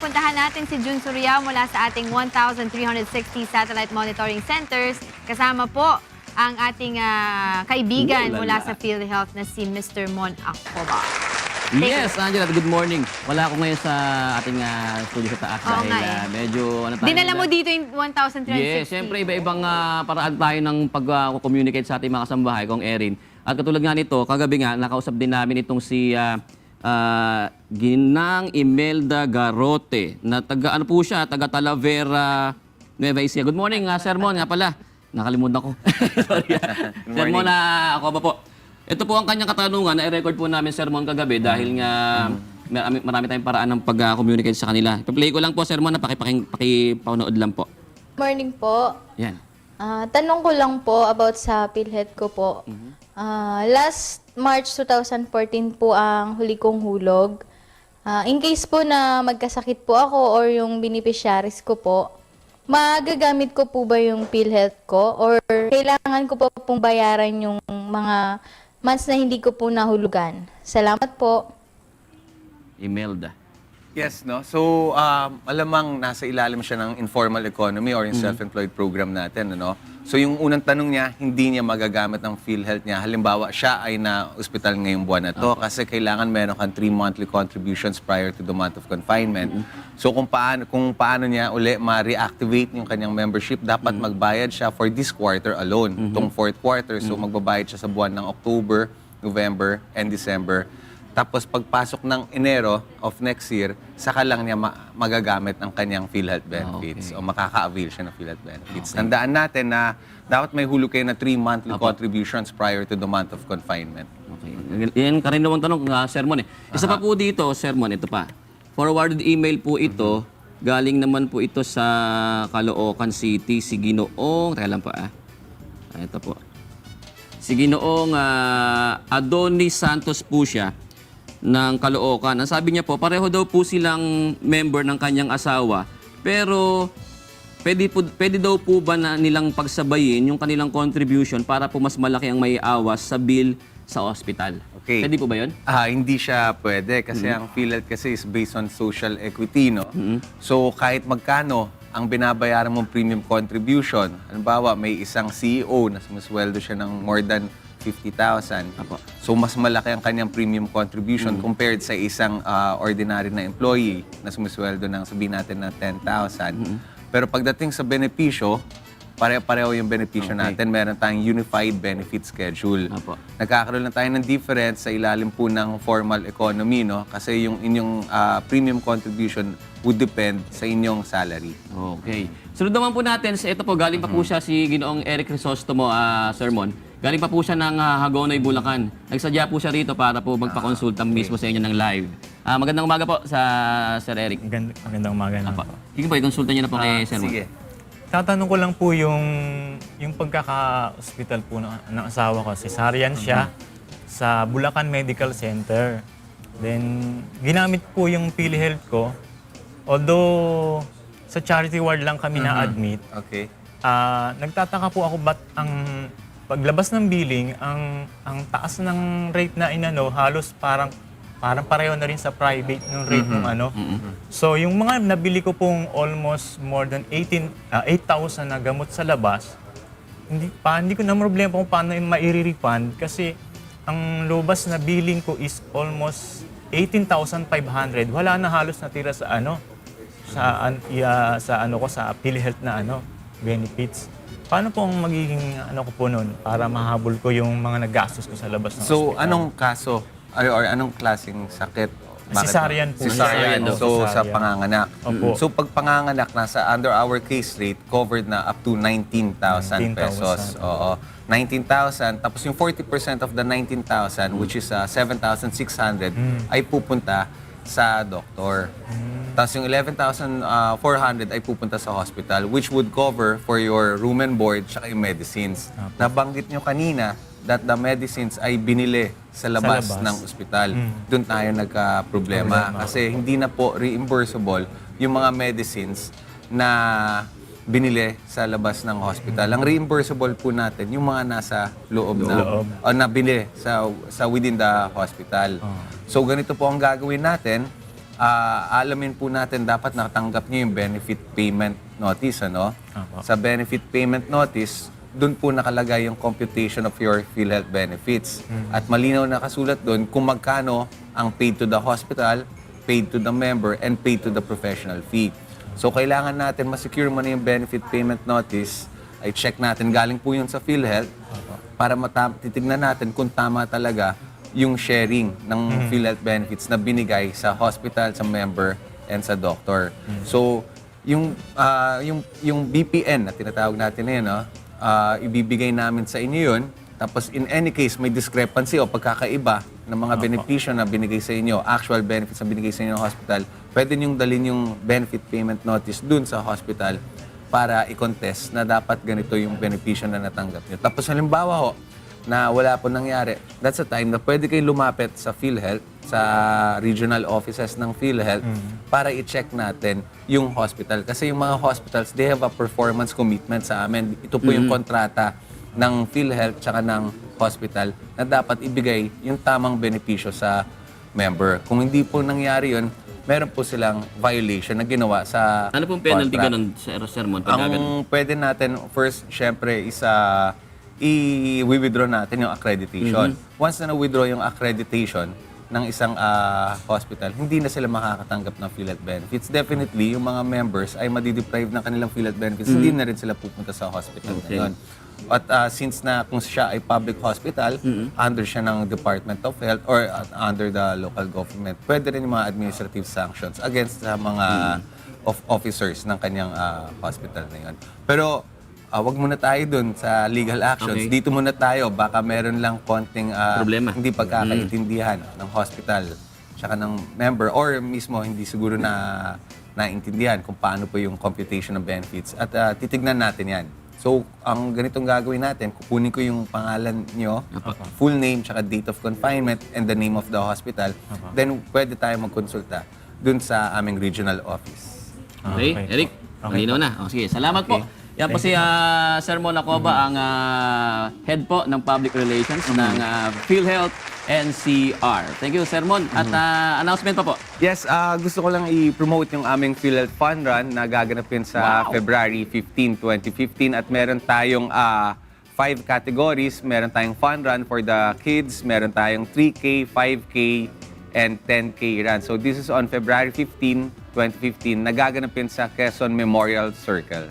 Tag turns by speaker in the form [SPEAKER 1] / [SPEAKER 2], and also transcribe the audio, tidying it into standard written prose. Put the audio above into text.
[SPEAKER 1] puntahan natin si Jun Surya mula sa ating 1,360 satellite monitoring centers. Kasama po ang ating kaibigan mula sa PhilHealth na si Mr. Mon Acoba.
[SPEAKER 2] Yes, Angela, good morning. Wala ako ngayon sa ating studio sa taas dahil medyo
[SPEAKER 1] Dinala mo dito yung 1,360.
[SPEAKER 2] Yes, siyempre iba-ibang paraan tayo ng pag-communicate sa ating mga kasambahay, kung Erin. At katulad nga nito, kagabi nga, nakausap din namin itong si Ginang Imelda Garote, na taga, ano po siya, taga Talavera, Nueva Ecija. Good morning, Sir Mon, nga pala. Nakalimutan ko. Sorry. Sir Mon, ako ba po? Ito po ang kanyang katanungan, na-record po namin, Sir Mon, kagabi dahil nga marami tayong paraan ng pag-communicate sa kanila. I-play ko lang po, Sir Mon, na pakipanood lang po.
[SPEAKER 3] Morning po.
[SPEAKER 2] Yan.
[SPEAKER 3] Tanong ko lang po about sa PhilHealth ko po. Last March 2014 po ang huli kong hulog. In case po na magkasakit po ako or yung beneficiaries ko po, magagamit ko po ba yung PhilHealth ko or kailangan ko po pong bayaran yung mga months na hindi ko po nahulugan? Salamat po.
[SPEAKER 2] Imelda.
[SPEAKER 4] Yes, no? So, alamang nasa ilalim siya ng informal economy or yung self-employed program natin, ano? So, yung unang tanong niya, hindi niya magagamit ng PhilHealth niya. Halimbawa, siya ay na-hospital ngayong buwan na to kasi kailangan meron kang 3 monthly contributions prior to the month of confinement. So, kung paano niya uli ma-reactivate yung kanyang membership, dapat magbayad siya for this quarter alone, itong fourth quarter. So, magbabayad siya sa buwan ng October, November, and December. Tapos pagpasok ng Enero of next year, saka lang niya magagamit ang kanyang PhilHealth benefits o makaka-avail siya ng PhilHealth benefits. Tandaan natin na dapat may hulog kayo na 3 monthly contributions prior to the month of confinement.
[SPEAKER 2] Okay. Yan karinawang tanong, Sir Mon. Isa pa po dito, Sir Mon, ito pa. Forwarded email po ito. Galing naman po ito sa Caloocan City, si Ginoong, teka lang po ito po. Si Ginoong Adonis Santos po siya ng Caloocan. Ang sabi niya po, pareho daw po silang member ng kanyang asawa, pero pwede daw po ba na nilang pagsabayin yung kanilang contribution para po mas malaki ang maiawas sa bill sa ospital?
[SPEAKER 4] Okay.
[SPEAKER 2] Pwede po ba yun?
[SPEAKER 4] Hindi siya pwede kasi ang PhilHealth kasi is based on social equity, no? So kahit magkano ang binabayaran mong premium contribution, halimbawa may isang CEO na sumusweldo siya ng more than 50,000. So mas malaki ang kanyang premium contribution compared sa isang ordinary na employee na sumusweldo ng sabihin natin na 10,000. Pero pagdating sa benepisyo, pare-pareho yung benepisyo natin. Meron tayong unified benefit schedule. Nagkakaroon lang tayo ng difference sa ilalim po ng formal economy, no? Kasi yung inyong premium contribution would depend sa inyong salary.
[SPEAKER 2] Okay. Sunod naman po natin, ito po, galing pa po siya si Ginoong Eric Crisostomo, Sir Mon. Galing pa po siya ng Hagonoy, Bulacan. Nagsadya po siya rito para po magpakonsulta mismo sa inyo ng live. Magandang umaga po sa Sir Eric.
[SPEAKER 5] Magandang umaga na po.
[SPEAKER 2] Sige po, i-consulta niyo na po kay Sir Mon.
[SPEAKER 4] Sige.
[SPEAKER 5] Tatanong ko lang po yung pagkaka-hospital po ng asawa ko. Cesarean siya sa Bulacan Medical Center. Then, ginamit po yung PhilHealth ko. Although, sa charity ward lang kami na-admit.
[SPEAKER 4] Okay.
[SPEAKER 5] Nagtataka po ako ba't ang paglabas ng billing, ang taas ng rate na inano, halos parang pareho na rin sa private ng rate ng ano. So, yung mga nabili ko pong almost more than 8,000 na gamot sa labas, hindi ko na problema kung paano yung mai-refund kasi ang lobas na billing ko is almost 18,500. Wala na halos natira sa ano, sa PhilHealth na ano, benefits. Paano po ang magiging ano ko po nun para mahabol ko yung mga naggastos ko sa labas ng
[SPEAKER 4] So,
[SPEAKER 5] hospital?
[SPEAKER 4] anong kaso or anong klaseng sakit?
[SPEAKER 5] Cesarean po.
[SPEAKER 4] Cesarean. So, sa
[SPEAKER 5] Cesarean.
[SPEAKER 4] panganganak.
[SPEAKER 5] Opo.
[SPEAKER 4] So, pag panganganak, nasa under our case rate, covered na up to 19,000 pesos. Oo. 19,000. Tapos yung 40% of the 19,000, which is 7,600, ay pupunta sa doktor. Tapos yung 11,400 ay pupunta sa hospital, which would cover for your room and board tsaka yung medicines. Nabanggit nyo kanina that the medicines ay binili sa labas ng ospital. Doon tayo nagka-problema. Kasi hindi na po reimbursable yung mga medicines na binili sa labas ng hospital. Ang reimbursable po natin, yung mga nasa loob na, o nabili sa within the hospital. So ganito po ang gagawin natin. alamin po natin dapat nakatanggap niyo yung benefit payment notice, ano?
[SPEAKER 5] Apo.
[SPEAKER 4] Sa benefit payment notice, doon po nakalagay yung computation of your PhilHealth benefits. At malinaw na kasulat doon kung magkano ang paid to the hospital, paid to the member, and paid to the professional fee. So kailangan natin ma-secure mo na yung benefit payment notice, ay check natin, galing po yun sa PhilHealth, para titignan natin kung tama talaga yung sharing ng PhilHealth benefits na binigay sa hospital, sa member, and sa doctor. So, yung BPN na tinatawag natin na yun, ibibigay namin sa inyo yun. Tapos, in any case, may discrepancy o pagkakaiba ng mga benepisyo na binigay sa inyo, actual benefits na binigay sa inyo ng hospital, pwede niyong dalhin yung benefit payment notice dun sa hospital para i-contest na dapat ganito yung benepisyo na natanggap niyo. Tapos, halimbawa ho, na wala po nangyari, that's the time na pwede kayo lumapit sa PhilHealth, sa regional offices ng PhilHealth, para i-check natin yung hospital. Kasi yung mga hospitals, they have a performance commitment sa amin. Ito po yung kontrata ng PhilHealth tsaka ng hospital na dapat ibigay yung tamang benepisyo sa member. Kung hindi po nangyari yun, meron po silang violation na ginawa sa
[SPEAKER 2] Ano pong penalty
[SPEAKER 4] contract.
[SPEAKER 2] ganun, Sir Mon? Pagka ganun?
[SPEAKER 4] Ang pwede natin, first, syempre, i-withdraw natin yung accreditation. Once na na-withdraw yung accreditation ng isang hospital, hindi na sila makakatanggap ng PhilHealth benefits. Definitely, yung mga members ay madideprive ng kanilang PhilHealth benefits. Hindi na rin sila pupunta sa hospital ngayon. At since na kung siya ay public hospital, under siya ng Department of Health or under the local government, pwede rin yung mga administrative sanctions against sa mga officers ng kanyang hospital na yun. Pero wag muna tayo dun sa legal actions.
[SPEAKER 2] Okay.
[SPEAKER 4] Dito muna tayo. Baka meron lang konting
[SPEAKER 2] Problema.
[SPEAKER 4] hindi pagkakaintindihan ng hospital tsaka ng member or mismo hindi siguro na naintindihan kung paano po yung computation ng benefits. At titignan natin yan. So, ang ganitong gagawin natin, kukunin ko yung pangalan nyo, full name, tsaka date of confinement, and the name of the hospital. Then, pwede tayo magkonsulta dun sa aming regional office.
[SPEAKER 2] Okay,
[SPEAKER 5] Okay.
[SPEAKER 2] Eric, malinaw na. Sige, salamat po. Yan po si Sir Mon Acoba, ang head po ng Public Relations ng PhilHealth NCR. Thank you, Sir Mon. At announcement pa po.
[SPEAKER 4] Yes, gusto ko lang i-promote yung aming PhilHealth Fun Run na gaganapin sa February 15, 2015. At meron tayong 5 categories. Meron tayong Fun Run for the kids, meron tayong 3K, 5K, and 10K run. So this is on February 15, 2015, nagaganapin sa Quezon Memorial Circle.